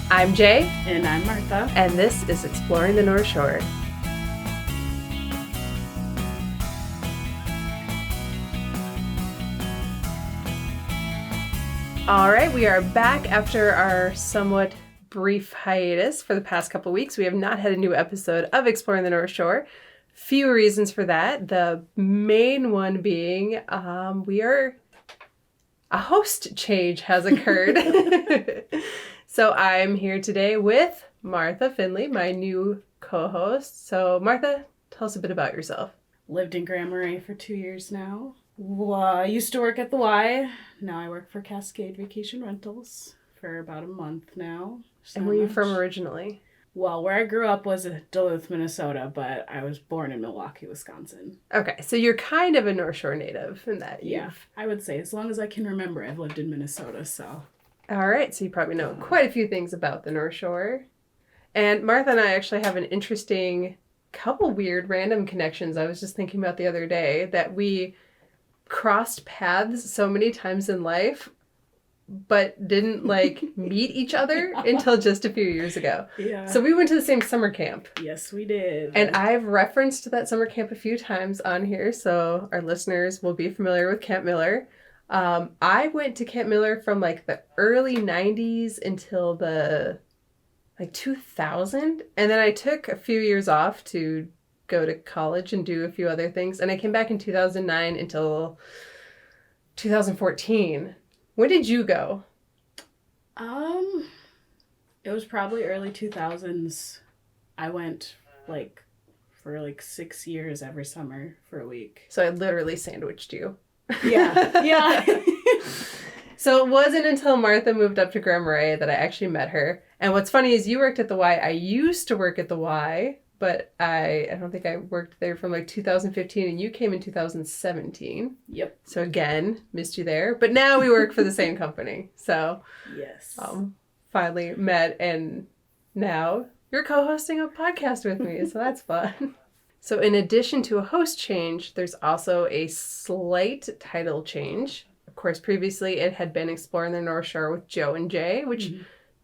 I'm Jaye. And I'm Martha. And this is Exploring the North Shore. All right, we are back after our somewhat brief hiatus for the past couple weeks. We have not had a new episode of Exploring the North Shore. Few reasons for that. The main one being a host change has occurred. So I'm here today with Martha Finley, my new co-host. So Martha, tell us a bit about yourself. Lived in Marais for 2 years now. Used to work at the Y. Now I work for Cascade Vacation Rentals for about a month now. And where are you from originally? Well, where I grew up was Duluth, Minnesota, but I was born in Milwaukee, Wisconsin. Okay, so you're kind of a North Shore native in that. Yeah, I would say. As long as I can remember, I've lived in Minnesota, so. All right, so you probably know quite a few things about the North Shore. And Martha and I actually have an interesting couple weird random connections I was just thinking about the other day that we crossed paths so many times in life but didn't meet each other until just a few years ago. Yeah. So we went to the same summer camp. Yes, we did. And I've referenced that summer camp a few times on here, so our listeners will be familiar with Camp Miller. I went to Camp Miller from the early 90s until the 2000, and then I took a few years off to go to college and do a few other things, and I came back in 2009 until 2014. When did you go? It was probably early 2000s. I went for 6 years every summer for a week. So I literally sandwiched you. Yeah. Yeah. So it wasn't until Martha moved up to Marais that I actually met her. And what's funny is you worked at the Y. I used to work at the Y, but I don't think I worked there from 2015, and you came in 2017. Yep. So again, missed you there. But now we work for the same company. So yes. Finally met, and now you're co-hosting a podcast with me. So that's fun. So in addition to a host change, there's also a slight title change. Of course, previously it had been Exploring the North Shore with Joe and Jaye, which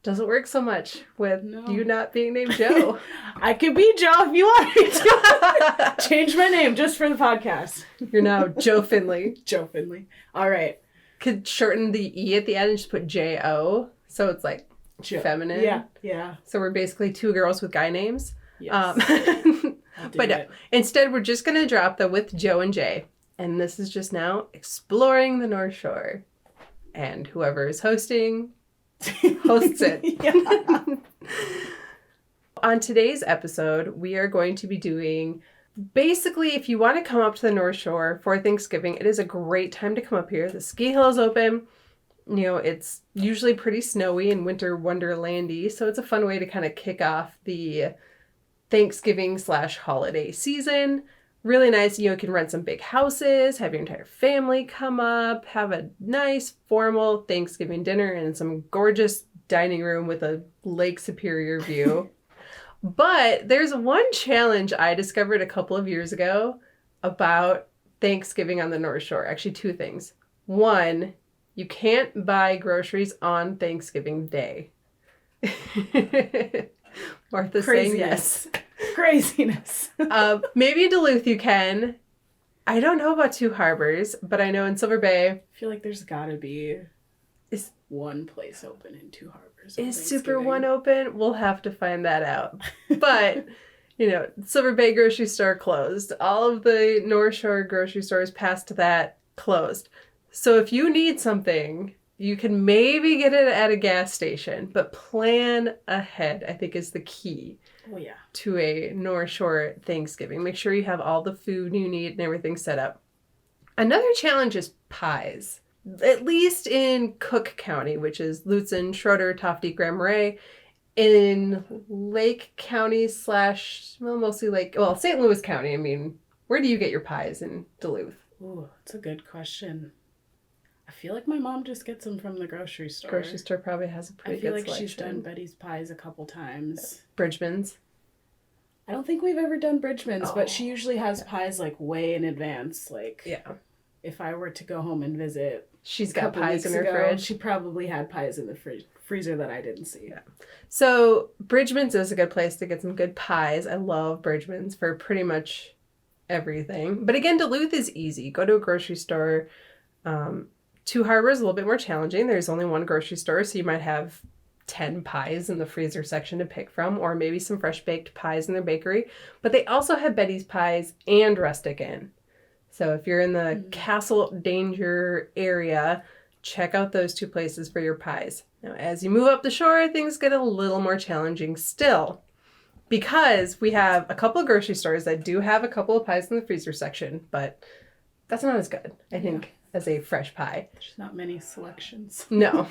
doesn't work so much with you not being named Joe. I could be Joe if you want me to. Change my name just for the podcast. You're now Joe Finley. Joe Finley. All right. Could shorten the E at the end and just put J-O. So it's Joe. Feminine. Yeah, yeah. So we're basically two girls with guy names. Yes. But no, instead we're just going to drop the with Joe and Jaye. And this is just now Exploring the North Shore. And whoever is hosting hosts it. On today's episode, we are going to be doing, basically, if you want to come up to the North Shore for Thanksgiving, it is a great time to come up here. The ski hill is open. It's usually pretty snowy and winter wonderlandy, so it's a fun way to kind of kick off the Thanksgiving/holiday season. Really nice. You can rent some big houses, have your entire family come up, have a nice formal Thanksgiving dinner in some gorgeous dining room with a Lake Superior view. But there's one challenge I discovered a couple of years ago about Thanksgiving on the North Shore. Actually, two things. One, you can't buy groceries on Thanksgiving Day. Martha's saying yes. Craziness. Maybe in Duluth you can. I don't know about Two Harbors, but I know in Silver Bay. I feel like there's gotta be one place open in Two Harbors. Is Super One open? We'll have to find that out. But, Silver Bay grocery store closed. All of the North Shore grocery stores past that closed. So if you need something, you can maybe get it at a gas station, but plan ahead, I think, is the key. Oh, yeah. To a North Shore Thanksgiving. Make sure you have all the food you need and everything set up. Another challenge is pies. At least in Cook County, which is Lutsen, Schroeder, Tofte, Marais. In Lake County mostly St. Louis County. Where do you get your pies in Duluth? Ooh, that's a good question. I feel like my mom just gets them from the grocery store. Grocery store probably has a pretty good selection. I feel like she's done Betty's Pies a couple times. Bridgman's? I don't think we've ever done Bridgman's, but she usually has pies way in advance. If I were to go home and visit, she's got pies in her fridge. She probably had pies in the freezer that I didn't see. Yeah. So Bridgman's is a good place to get some good pies. I love Bridgman's for pretty much everything. But again, Duluth is easy. Go to a grocery store. Two Harbor is a little bit more challenging. There's only one grocery store, so you might have 10 pies in the freezer section to pick from, or maybe some fresh baked pies in their bakery. But they also have Betty's Pies and Rustic Inn. So if you're in the Castle Danger area, check out those two places for your pies. Now, as you move up the shore, things get a little more challenging still, because we have a couple of grocery stores that do have a couple of pies in the freezer section, but that's not as good, I think, as a fresh pie. There's not many selections. No.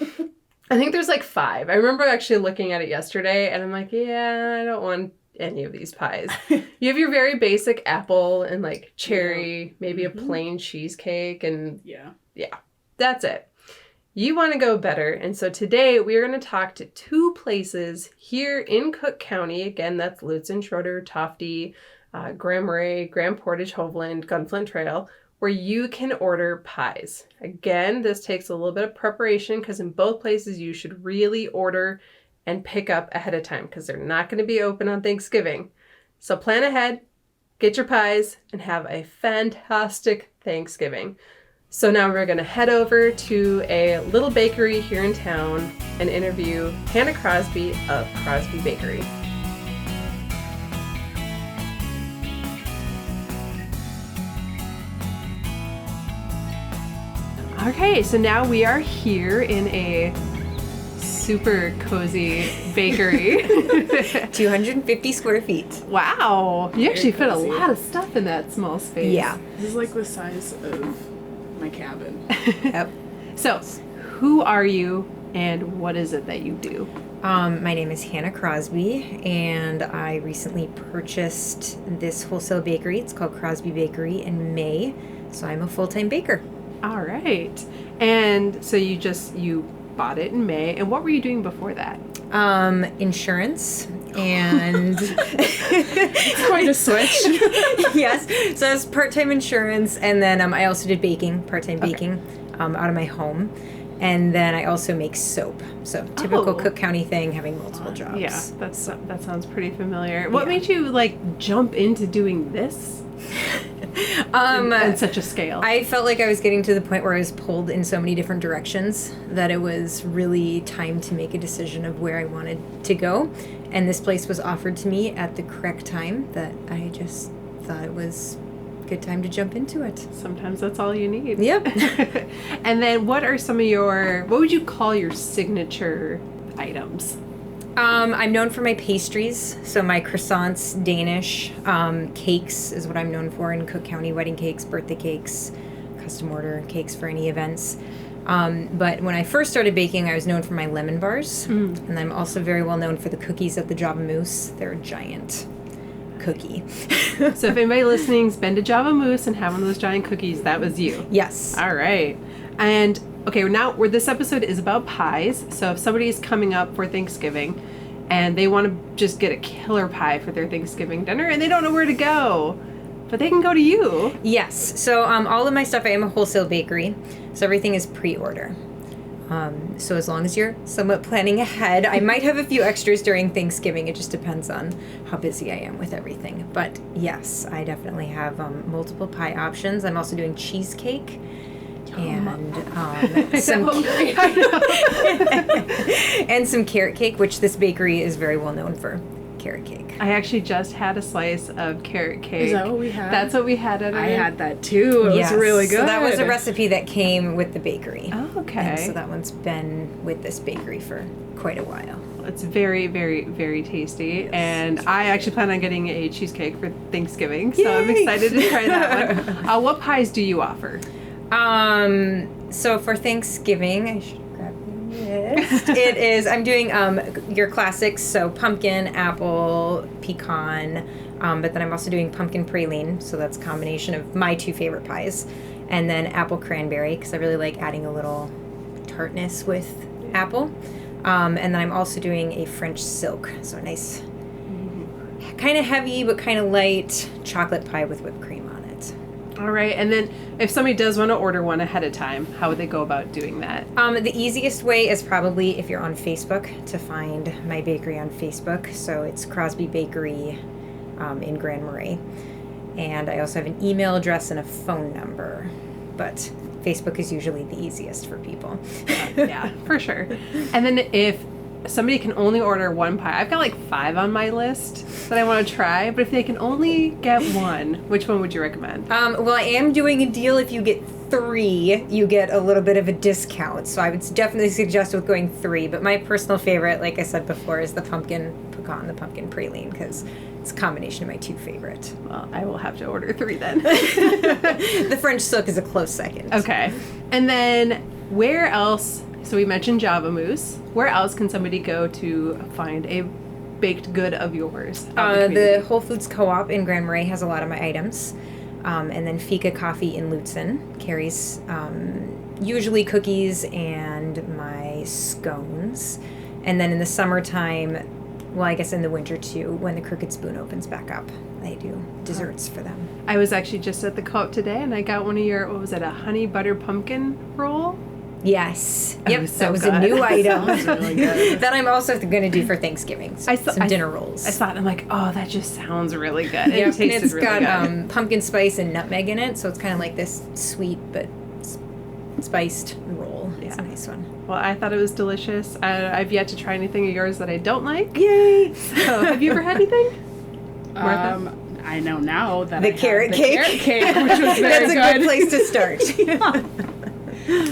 I think there's like 5. I remember actually looking at it yesterday, and I'm like, yeah, I don't want any of these pies. You have your very basic apple and like cherry, maybe a plain cheesecake, and yeah, that's it. You want to go better, and so today we are going to talk to 2 places here in Cook County. Again, that's Lutz Schroeder, Tofty, Grand Marais, Grand Portage, Hoveland, Gunflint Trail, where you can order pies. Again, this takes a little bit of preparation, because in both places you should really order and pick up ahead of time, because they're not going to be open on Thanksgiving. So plan ahead, get your pies, and have a fantastic Thanksgiving. So now we're going to head over to a little bakery here in town and interview Hana Crosby of Crosby Bakery. Okay, so now we are here in a super cozy bakery. 250 square feet. Wow. You actually fit a lot of stuff in that small space. Yeah. This is like the size of my cabin. Yep. So, who are you and what is it that you do? My name is Hana Crosby, and I recently purchased this wholesale bakery. It's called Crosby Bakery in May, so I'm a full-time baker. All right. And so you bought it in May, and what were you doing before that? Insurance and It's quite a switch. yes, so I was part-time insurance, and then I also did baking, part-time baking, out of my home, and then I also make soap. So typical Cook County thing, having multiple jobs. Yeah, that sounds pretty familiar. What made you like jump into doing this? On such a scale. I felt like I was getting to the point where I was pulled in so many different directions that it was really time to make a decision of where I wanted to go. And this place was offered to me at the correct time that I just thought it was a good time to jump into it. Sometimes that's all you need. Yep. And then what would you call your signature items? I'm known for my pastries, so my croissants, Danish, cakes is what I'm known for in Cook County, wedding cakes, birthday cakes, custom order cakes for any events. But when I first started baking, I was known for my lemon bars, and I'm also very well known for the cookies at the Java Moose. They're a giant cookie. So if anybody listening's been to Java Moose and had one of those giant cookies, that was you. Yes. All right. And okay, now this episode is about pies. So if somebody's coming up for Thanksgiving and they want to just get a killer pie for their Thanksgiving dinner and they don't know where to go, but they can go to you. Yes. So all of my stuff, I am a wholesale bakery, so everything is pre-order. So as long as you're somewhat planning ahead, I might have a few extras during Thanksgiving. It just depends on how busy I am with everything. But yes, I definitely have multiple pie options. I'm also doing cheesecake. And some and some carrot cake, which this bakery is very well known for. Carrot cake. I actually just had a slice of carrot cake. Is that what we had? That's what we had at our... I had that too. It was really good. So that was a recipe that came with the bakery. Oh, okay. And so that one's been with this bakery for quite a while. It's very, very, very tasty. Yes, and I actually plan on getting a cheesecake for Thanksgiving. So I'm excited to try that one. What pies do you offer? So for Thanksgiving, I should grab the list. I'm doing your classics, so pumpkin, apple, pecan, but then I'm also doing pumpkin praline, so that's a combination of my 2 favorite pies, and then apple cranberry, because I really like adding a little tartness with apple, and then I'm also doing a French silk, so a nice, kind of heavy but kind of light chocolate pie with whipped cream on it. All right. And then if somebody does want to order one ahead of time, how would they go about doing that? The easiest way is probably if you're on Facebook to find my bakery on Facebook. So it's Crosby Bakery in Grand Marais. And I also have an email address and a phone number. But Facebook is usually the easiest for people. Yeah, for sure. And then if somebody can only order one pie, I've got like 5 on my list that I want to try, but if they can only get one, which one would you recommend? Well, I am doing a deal. If you get 3, you get a little bit of a discount. So I would definitely suggest with going 3. But my personal favorite, like I said before, is the pumpkin pecan, the pumpkin praline, because it's a combination of my 2 favorite. Well, I will have to order 3 then. The French silk is a close second. Okay. And then where else, so we mentioned Java Mousse, where else can somebody go to find a baked good of yours? The Whole Foods Co-op in Grand Marais has a lot of my items. And then Fika Coffee in Lutsen carries usually cookies and my scones. And then in the summertime, well, I guess in the winter too, when the Crooked Spoon opens back up, I do desserts for them. I was actually just at the co-op today and I got one of your, what was it, a honey butter pumpkin roll? Yes. That Yep, was so that was good. a new item. Sounds really good. That I'm also going to do for Thanksgiving. Some dinner rolls. I saw it and I'm like, oh, that just sounds really good. Yep, It tasted it's really got good. Pumpkin spice and nutmeg in it, so it's kind of like this sweet but spiced roll. It's a nice one. Well, I thought it was delicious. I've yet to try anything of yours that I don't like. Yay! So, have you ever had anything? Martha? I know now that The I had carrot the cake? carrot cake, which was very That's a good place to start.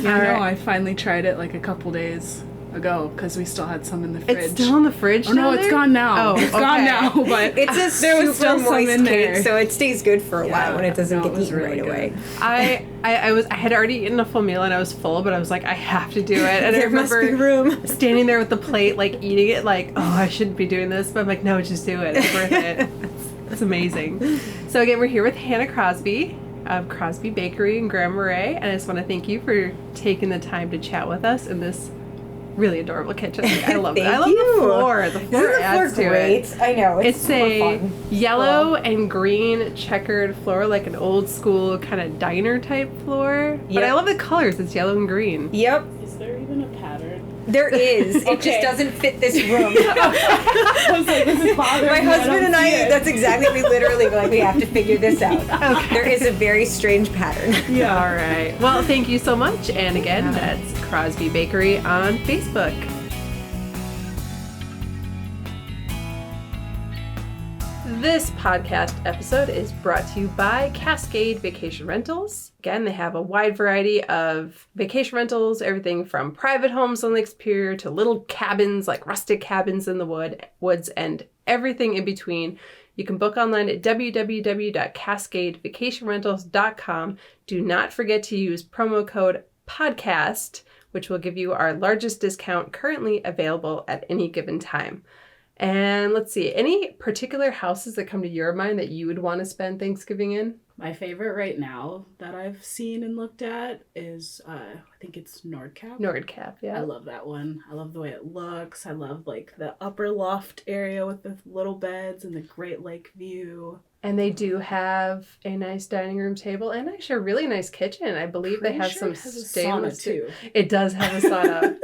I finally tried it like a couple days ago because we still had some in the fridge. It's still in the fridge. Oh no, down it's there? gone now. Oh, It's gone okay. now, but It's a there was super still some moist in cake, there. so it stays good for a while when it doesn't no, get it was eaten really right away. I had already eaten a full meal and I was full, but I was like, I have to do it. And I There must remember be room. standing there with the plate, like eating it, like, oh, I shouldn't be doing this, but I'm like, no, just do it. It's worth it. It's amazing. So again, we're here with Hana Crosby of Crosby Bakery in Grand Marais, and I just want to thank you for taking the time to chat with us in this really adorable kitchen. I love it. I love you. the floor. The floor adds to it. I know. It's a yellow and green checkered floor, like an old school kind of diner type floor. But Yep. I love the colors. It's yellow and green. Yep, Is there even a pattern? there is. It just Okay. doesn't fit this room. I was like, this is bothering My me. husband and don't see I, it. that's exactly, we literally were like, we have to figure this out. There is a very strange pattern. Yeah. All right. Well, thank you so much. And again, that's Crosby Bakery on Facebook. This podcast episode is brought to you by Cascade Vacation Rentals. Again, they have a wide variety of vacation rentals, everything from private homes on Lake Superior to little cabins, like rustic cabins in the woods, and everything in between. You can book online at www.cascadevacationrentals.com. Do not forget to use promo code PODCAST, which will give you our largest discount currently available at any given time. And let's see, any particular houses that come to your mind that you would want to spend Thanksgiving in? My favorite right now that I've seen and looked at is, I think it's Nordcap. Nordcap, I yeah. love that one. I love the way it looks. I love like the upper loft area with the little beds and the Great Lake view. And they do have a nice dining room table and actually a really nice kitchen. I believe they Pretty have sure some it has a stainless sauna too. It does have a sauna.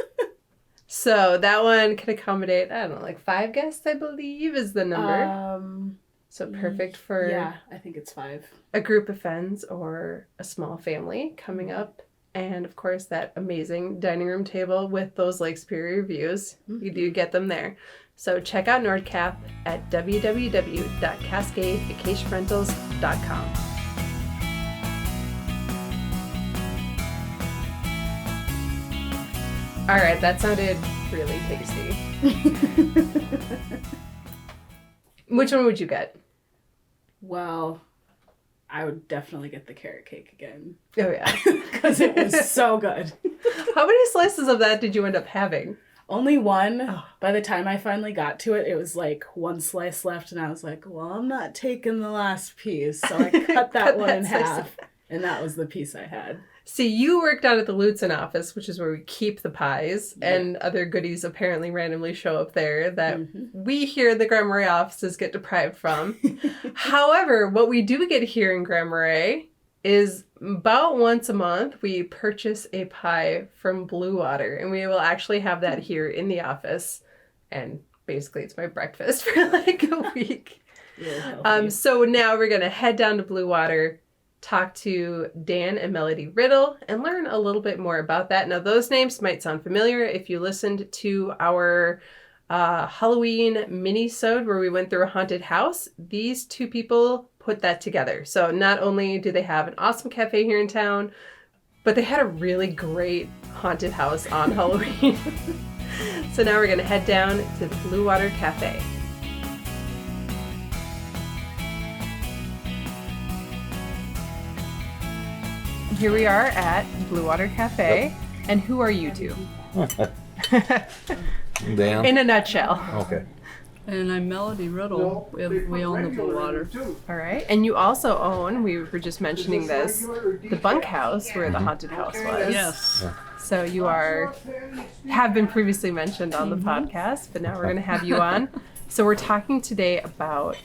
So that one can accommodate, I don't know, like 5 guests, I believe, is the number. So perfect for Yeah, I think it's 5. a group of friends or a small family coming up. And of course, that amazing dining room table with those Lake Superior views. You do get them there. So check out Nordcap at www.cascadevacationrentals.com. All right, that sounded really tasty. Which one would you get? Well, I would definitely get the carrot cake again Oh, yeah. because it was so good. How many slices of that did you end up having? Only one. Oh. By the time I finally got to it, it was like 1 slice left, and I was like, well, I'm not taking the last piece. So I cut that one in slice half, and that was the piece I had. See, you worked out at the Lutsen office, which is where we keep the pies, and other goodies apparently randomly show up there that we here in the Grand Marais offices get deprived from. However, what we do get here in Grand Marais is about once a month we purchase a pie from Blue Water, and we will actually have that here in the office. And basically it's my breakfast for like a week. So now we're going to head down to Blue Water, talk to Dan and Melodee Riddle, and learn a little bit more about that. Now, those names might sound familiar if you listened to our Halloween mini-sode where we went through a haunted house. These two people put that together. So not only do they have an awesome cafe here in town, but they had a really great haunted house on Halloween. So now we're going to head down to the Blue Water Cafe. Here we are at Blue Water Cafe. Yep. And who are you two? Dan. In a nutshell. Okay. And I'm Melodee Riddle. We own the Blue Water. All right. And you also own, we were just mentioning this, the bunkhouse where the haunted house was. Yes. Yeah. So you have been previously mentioned on the podcast, but now we're going to have you on. So we're talking today about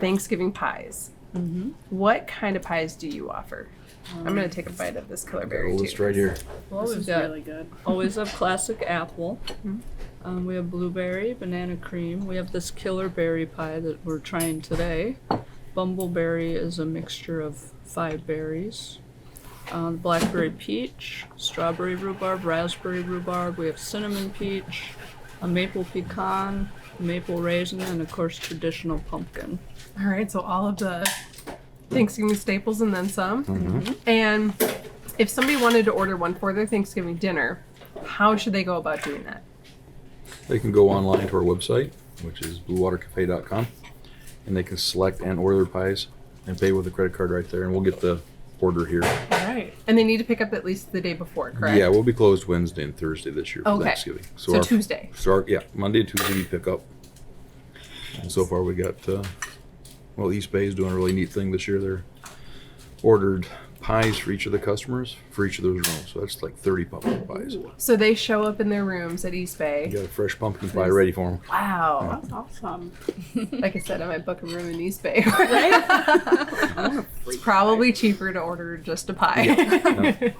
Thanksgiving pies. Mm-hmm. What kind of pies do you offer? I'm going to take a bite of this killer berry List too. right here. Well, This we've is got really good. always have classic apple. We have blueberry, banana cream. We have this killer berry pie that we're trying today. Bumbleberry is a mixture of 5 berries. Blackberry peach, strawberry rhubarb, raspberry rhubarb. We have cinnamon peach, a maple pecan, maple raisin, and of course traditional pumpkin. All right. So all of the Thanksgiving staples and then some. Mm-hmm. And if somebody wanted to order one for their Thanksgiving dinner, how should they go about doing that? They can go online to our website, which is bluewatercafe.com, and they can select and order their pies and pay with a credit card right there, and we'll get the order here. All right. And they need to pick up at least the day before, correct? Yeah, we'll be closed Wednesday and Thursday this year for Okay. Thanksgiving. So Tuesday. Monday and Tuesday we pick up. And so far we got, East Bay is doing a really neat thing this year. They're ordered pies for each of the customers for each of those rooms. So that's like 30 pumpkin pies. So they show up in their rooms at East Bay. You got a fresh pumpkin pie ready for them. Wow. That's awesome. Like I said, I might book a room in East Bay. It's probably cheaper to order just a pie.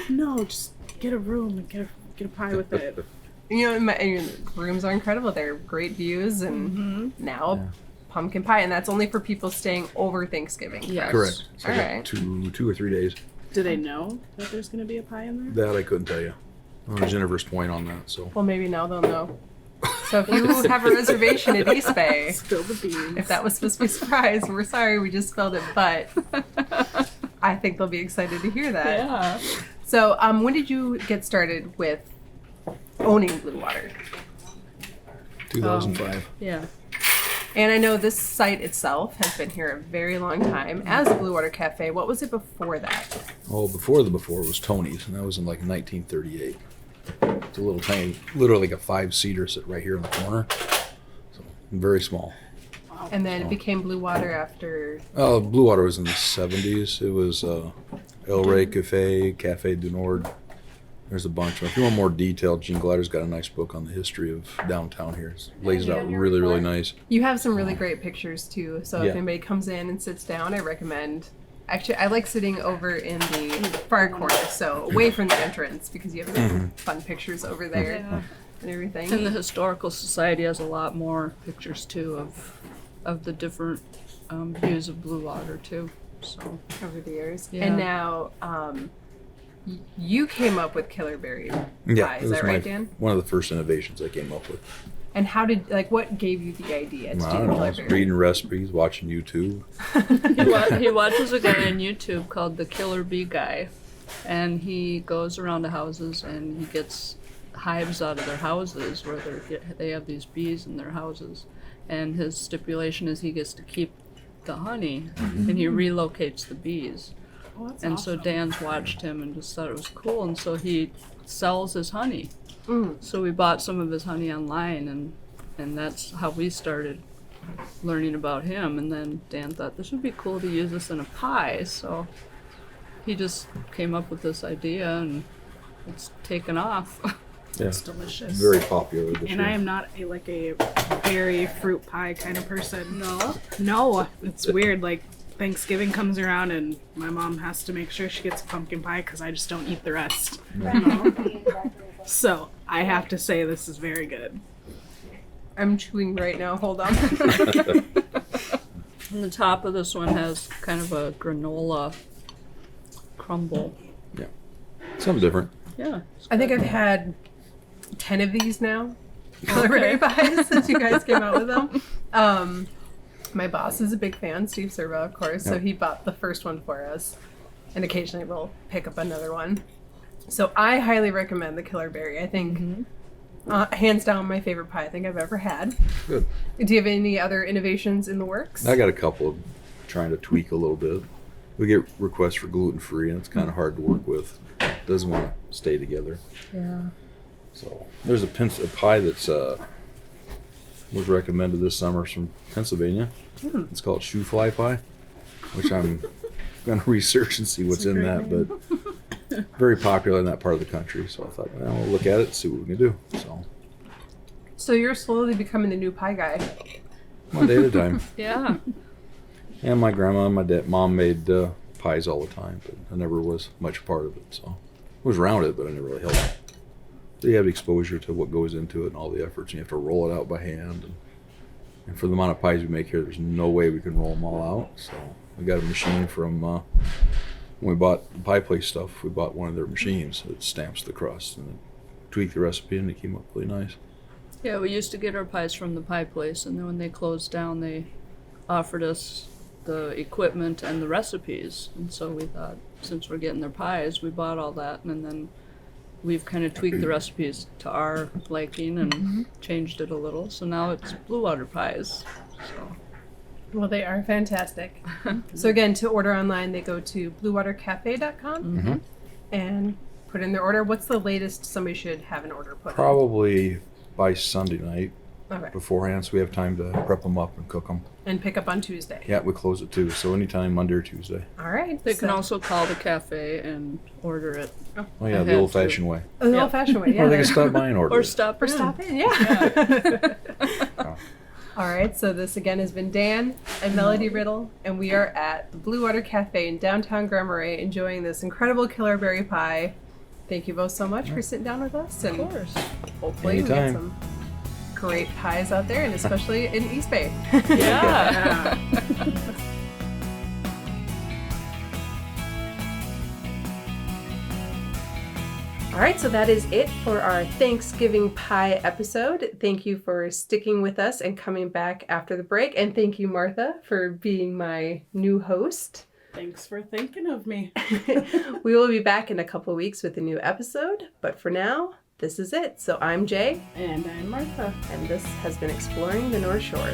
No, just get a room and get a pie with it. You know, my rooms are incredible. They're great views, and now pumpkin pie, and that's only for people staying over Thanksgiving. Yes. Correct. So All I got right. two or 3 days. Do they know that there's going to be a pie in there? That I couldn't tell you. Jennifer's point on that. So Well, maybe now they'll know. So if you have a reservation at East Bay, Spill the beans. if that was supposed to be a surprise, we're sorry we just spelled it, but I think they'll be excited to hear that. Yeah. So when did you get started with owning Blue Water? 2005. Yeah. And I know this site itself has been here a very long time as a Blue Water Cafe. What was it before that? Oh, before was Tony's, and that was in like 1938. It's a little tiny, literally like a 5-seater sit right here in the corner. So very small. And then it became Blue Water after. Blue Water was in the 70s. It was El Rey Cafe du Nord. There's a bunch. If you want more detail, Gene Glatter's got a nice book on the history of downtown here. It lays it out really, really nice. You have some really great pictures too. So if Yeah. anybody comes in and sits down, I recommend. Actually, I like sitting over in the far corner, so away from the entrance, because you have some fun pictures over there Yeah. and everything. And the Historical Society has a lot more pictures too of the different views of Blue Water too. So Over the years. Yeah. And now, you came up with Killer Berry pie, Yeah, is that right, Dan? one of the first innovations I came up with. And how did, what gave you the idea to I do don't know. I Killer was Berry? reading recipes, watching YouTube. he watches a guy on YouTube called the Killer Bee Guy, and he goes around to houses and he gets hives out of their houses where they have these bees in their houses, and his stipulation is he gets to keep the honey and he relocates the bees. Oh, that's And awesome. so Dan's watched him and just thought it was cool, and so he sells his honey. So we bought some of his honey online, and that's how we started learning about him. And then Dan thought this would be cool to use this in a pie, so he just came up with this idea, and it's taken off. Yeah, It's delicious. very popular this And year. I am not a berry fruit pie kind of person. No? No, it's weird. Like Thanksgiving comes around and my mom has to make sure she gets a pumpkin pie because I just don't eat the rest. You know? So I have to say this is very good. I'm chewing right now. Hold on. And the top of this one has kind of a granola crumble. Something different. Yeah. I think I've had 10 of these now. Celebrity pies since you guys came out with them. My boss is a big fan, Steve Serva, of course, so Yep. he bought the first one for us, and occasionally we'll pick up another one. So I highly recommend the Killer Berry. I think, hands down, my favorite pie I think I've ever had. Good. Do you have any other innovations in the works? I got a couple of trying to tweak a little bit. We get requests for gluten-free, and it's kind of hard to work with. Doesn't want to stay together. Yeah. So there's a pie that's was recommended this summer from Pennsylvania. It's called shoe fly pie, which I'm going to research and see what's in that. But very popular in that part of the country. So I thought, well, we'll look at it and see what we can do. So you're slowly becoming the new pie guy. One day at a time. Yeah. And my grandma and my mom made pies all the time, but I never was much part of it. So I was around it, but I never really helped. So you have exposure to what goes into it and all the efforts, and you have to roll it out by hand. And for the amount of pies we make here, there's no way we can roll them all out. So we got a machine from when we bought the pie place stuff. We bought one of their machines that stamps the crust and then tweak the recipe, and it came up really nice. Yeah, we used to get our pies from the pie place, and then when they closed down, they offered us the equipment and the recipes. And so we thought, since we're getting their pies, we bought all that, and then we've kind of tweaked the recipes to our liking and changed it a little. So now it's blue water pies. So Well, they are fantastic. So again, to order online, they go to bluewatercafe.com and put in their order. What's the latest somebody should have an order put in? Probably by Sunday night Okay. beforehand, so we have time to prep them up and cook them. And pick up on Tuesday. Yeah, we close at 2, so anytime Monday or Tuesday. All right. they can so- also call the cafe and order it. Oh yeah, Ahead the old-fashioned way. Oh, the Yeah. old-fashioned way, yeah. Or they can stop by and order Or it. stop Or in. stop in, yeah. All right, so this again has been Dan and Melodee Riddle, and we are at the Blue Water Cafe in downtown Marais enjoying this incredible killer berry pie. Thank you both so much for sitting down with us, and Of course. hopefully we get Anytime. some great pies out there, and especially in East Bay. Yeah. All right, so that is it for our Thanksgiving pie episode. Thank you for sticking with us and coming back after the break. And thank you, Martha, for being my new host. Thanks for thinking of me. We will be back in a couple of weeks with a new episode. But for now, this is it. So I'm Jaye, And I'm Martha. and this has been Exploring the North Shore.